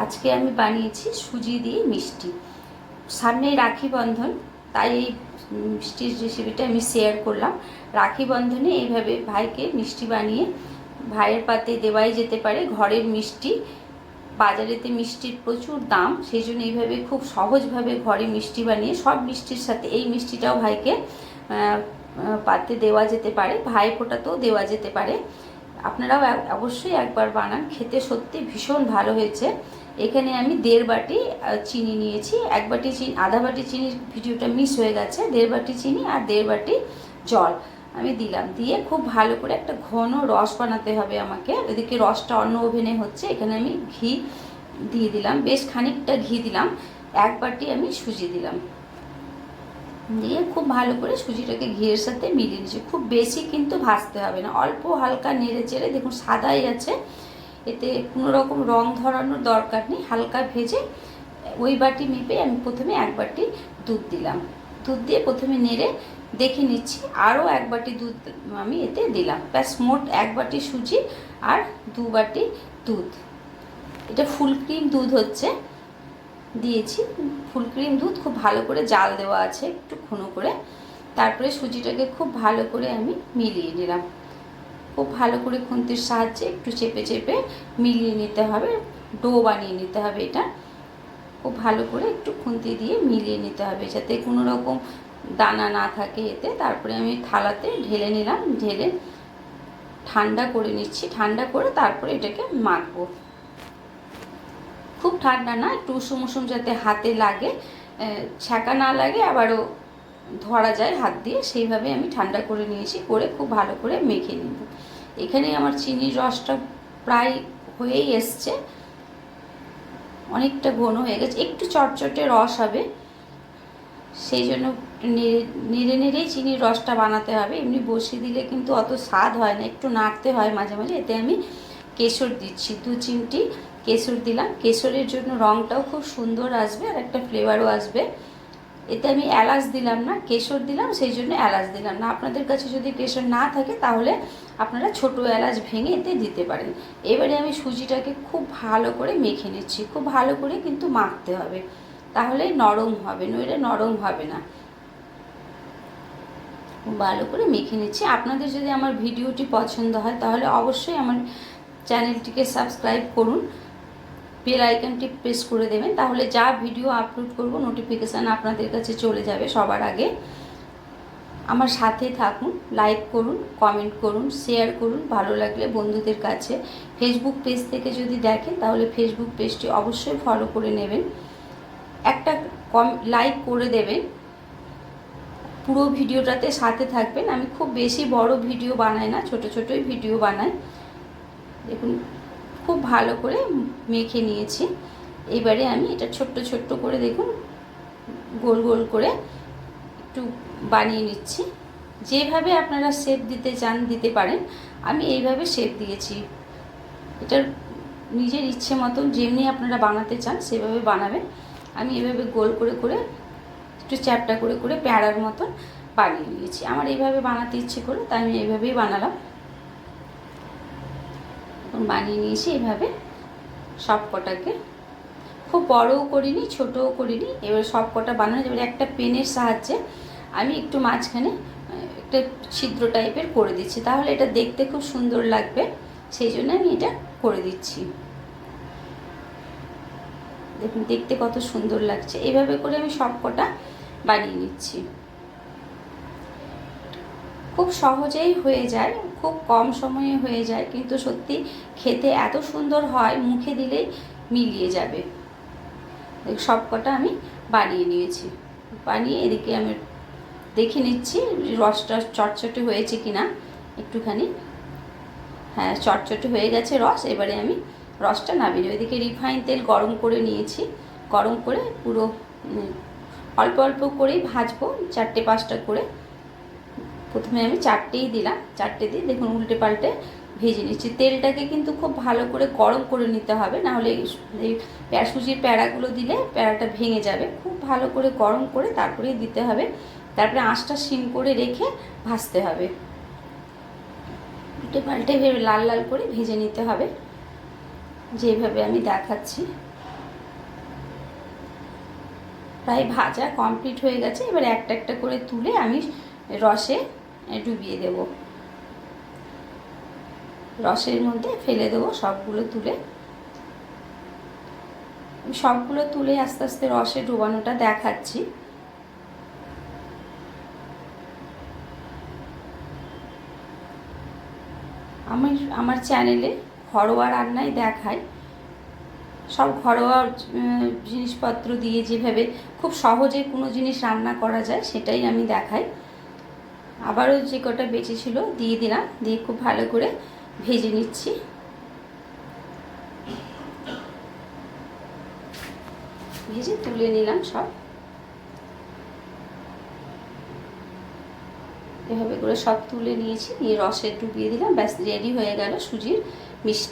আজকে আমি বানিয়েছি সুজি দিয়ে মিষ্টি। সামনেই রাখি বন্ধন, তাই এই মিষ্টির রেসিপিটা আমি শেয়ার করলাম। রাখি বন্ধনে এইভাবে ভাইকে মিষ্টি বানিয়ে ভাইয়ের পাতে দেওয়াই যেতে পারে। ঘরের মিষ্টি, বাজারেতে মিষ্টির প্রচুর দাম, সেই জন্য এইভাবে খুব সহজভাবে ঘরে মিষ্টি বানিয়ে সব মিষ্টির সাথে এই মিষ্টিটাও ভাইকে পাতে দেওয়া যেতে পারে, ভাইফোঁটাতেও দেওয়া যেতে পারে। আপনারাও অবশ্যই একবার বানান, খেতে সত্যি ভীষণ ভালো হয়েছে। এখানে আমি 1.5 বাটি চিনি নিয়েছি। 1 বাটি চিনি, আধা বাটি চিনির ভিডিওটা মিস হয়ে গেছে। 1.5 বাটি চিনি আর 1.5 বাটি জল আমি দিলাম। দিয়ে খুব ভালো করে একটা ঘন রস বানাতে হবে আমাকে। এদিকে রসটা অন্য ওভেনে হচ্ছে। এখানে আমি ঘি দিয়ে দিলাম, বেশ খানিকটা ঘি দিলাম। 1 বাটি আমি সুজি দিলাম, দিয়ে খুব ভালো করে সুজিটাকে ঘিয়ের সাথে মিলিয়ে নিচ্ছি। খুব বেশি কিন্তু ভাজতে হবে না, অল্প হালকা নেড়ে চেড়ে, দেখুন সাদাই আছে, এতে কোনো রকম রং ধরানোর দরকার নেই। হালকা ভেজে ওই বাটি মেপে আমি প্রথমে 1 বাটি দুধ দিলাম। দুধ দিয়ে প্রথমে নেড়ে দেখে নিচ্ছি, আরও 1 বাটি দুধ আমি এতে দিলাম। ব্যাস মোট 1 বাটি সুজি আর 2 বাটি দুধ। এটা ফুল ক্রিম দুধ হচ্ছে, দিয়েছি ফুল ক্রিম দুধ। খুব ভালো করে জাল দেওয়া আছে একটু ঘন করে। তারপরে সুজিটাকে খুব ভালো করে আমি মিলিয়ে নিলাম। খুব ভালো করে খুন্তির সাহায্যে একটু চেপে চেপে মিলিয়ে নিতে হবে, ডো বানিয়ে নিতে হবে। এটা খুব ভালো করে একটু খুন্তি দিয়ে মিলিয়ে নিতে হবে, যাতে কোনো রকম দানা না থাকে এতে। তারপরে আমি থালাতে ঢেলে নিলাম, ঢেলে ঠান্ডা করে নিচ্ছি। ঠান্ডা করে তারপরে এটাকে মাখবো। খুব ঠান্ডা না, একটু উষুম উষুম, যাতে হাতে লাগে, ছ্যাঁকা না লাগে, আবারও ধরা যায় হাত দিয়ে, সেইভাবে আমি ঠান্ডা করে নিয়েছি। করে খুব ভালো করে মেখে নিব। এখানে আমার চিনির রসটা প্রায় হয়েই এসছে, অনেকটা ঘন হয়ে গেছে, একটু চটচটে রস হবে, সেই জন্য নেড়ে নেড়েই চিনির রসটা বানাতে হবে। এমনি বসিয়ে দিলে কিন্তু অত স্বাদ হয় না, একটু নাড়তে হয় মাঝে মাঝে। এতে আমি কেশর দিচ্ছি, 2 চিমটি কেশর দিলাম। কেশরের জন্য রঙটাও খুব সুন্দর আসবে আর একটা ফ্লেভারও আসবে। এতে আমি এলাচ দিলাম না, কেশর দিলাম, সেই জন্য এলাচ দিলাম না। আপনাদের কাছে যদি কেশর না থাকে তাহলে আপনারা ছোটো এলাচ ভেঙে এতে দিতে পারেন। এবারে আমি সুজিটাকে খুব ভালো করে মেখে নিচ্ছি। খুব ভালো করে কিন্তু মাখতে হবে, তাহলে নরম হবে, নইলে নরম হবে না। ভালো করে মেখে নিচ্ছি। আপনাদের যদি আমার ভিডিওটি পছন্দ হয় তাহলে অবশ্যই আমার চ্যানেলটিকে সাবস্ক্রাইব করুন, বেল আইকনটি প্রেস করে দেবেন, তাহলে যা ভিডিও আপলোড করব নোটিফিকেশান আপনাদের কাছে চলে যাবে সবার আগে। আমার সাথে থাকুন, লাইক করুন, কমেন্ট করুন, শেয়ার করুন, ভালো লাগলে বন্ধুদের কাছে। ফেসবুক পেজ থেকে যদি দেখেন তাহলে ফেসবুক পেজটি অবশ্যই ফলো করে নেবেন, একটা লাইক করে দেবেন। পুরো ভিডিওটাতে সাথে থাকবেন। আমি খুব বেশি বড় ভিডিও বানাই না, ছোট ছোটই ভিডিও বানাই। দেখুন খুব ভালো করে মেখে নিয়েছি। এবারে আমি এটা ছোট্ট ছোট্ট করে, দেখুন গোল গোল করে একটু বানিয়ে নিচ্ছি। যেভাবে আপনারা শেপ দিতে চান দিতে পারেন, আমি এইভাবে শেপ দিয়েছি। এটার নিজের ইচ্ছে মতন যেমনি আপনারা বানাতে চান সেভাবে বানাবেন। আমি এভাবে গোল করে করে একটু চ্যাপটা করে করে প্যাড়ার মতন বানিয়ে নিয়েছি। আমার এইভাবে বানাতে ইচ্ছে করে তাই আমি এইভাবেই বানালাম। বানিয়ে নিয়েছি এইভাবে সব কটাকে, খুব বড়ও করিনি ছোটও করিনি। এবার সব কটা বানানো, এবার একটা পেনের সাহায্যে আমি একটু মাঝখানে একটা ছিদ্র টাইপের করে দিচ্ছি, তাহলে এটা দেখতে খুব সুন্দর লাগবে, সেই জন্য আমি এটা করে দিচ্ছি। দেখুন দেখতে কত সুন্দর লাগছে। এইভাবে করে আমি সব কটা বানিয়ে নিচ্ছি। খুব সহজেই হয়ে যায়, খুব কম সময়ে হয়ে যায়, কিন্তু সত্যি খেতে এত সুন্দর হয়, মুখে দিলেই মিলিয়ে যাবে। সব কটা আমি বানিয়ে নিয়েছি। বানিয়ে এদিকে আমি দেখে নিচ্ছি রসটা চটচটে হয়েছে কিনা। একটুখানি, হ্যাঁ চটচটে হয়ে গেছে রস। এবারে আমি রসটা নামিয়ে নেব। এদিকে রিফাইন তেল গরম করে নিয়েছি। গরম করে পুরো অল্প অল্প করেই ভাজবো, 4-5টা করে। প্রথমে আমি 4টেই দিলাম। 4টে দিয়ে দেখুন উল্টে পাল্টে ভেজে নিচ্ছি। তেলটাকে কিন্তু খুব ভালো করে গরম করে নিতে হবে, নাহলে এই সুজির প্যাড়াগুলো দিলে প্যাড়াটা ভেঙে যাবে। খুব ভালো করে গরম করে তারপরেই দিতে হবে। তারপরে আঁচটা সিম করে রেখে ভাজতে হবে। উল্টে পাল্টে লাল লাল করে ভেজে নিতে হবে, যেভাবে আমি দেখাচ্ছি। প্রায় ভাজা কমপ্লিট হয়ে গেছে। এবার একটা একটা করে তুলে আমি রসে ডুবিয়ে দেব, রসের মধ্যে ফেলে দেবো সবগুলো তুলে। সবগুলো তুলে আস্তে আস্তে রসে ডোবানোটা দেখাচ্ছি। আমি আমার চ্যানেলে ঘরোয়া রান্নাই দেখাই, সব ঘরোয়া জিনিসপত্র দিয়ে যেভাবে খুব সহজে কোনো জিনিস রান্না করা যায় সেটাই আমি দেখাই। আবারও যে কটা বেঁচে ছিল দিয়ে দিলাম, দিয়ে খুব ভালো করে ভেজে নিচ্ছি। ভেজে তুলে নিলাম সব, এভাবে করে সব তুলে নিয়েছি, নিয়ে রসে ডুবিয়ে দিলাম, ব্যাস রেডি হয়ে গেল সুজির মিষ্টি।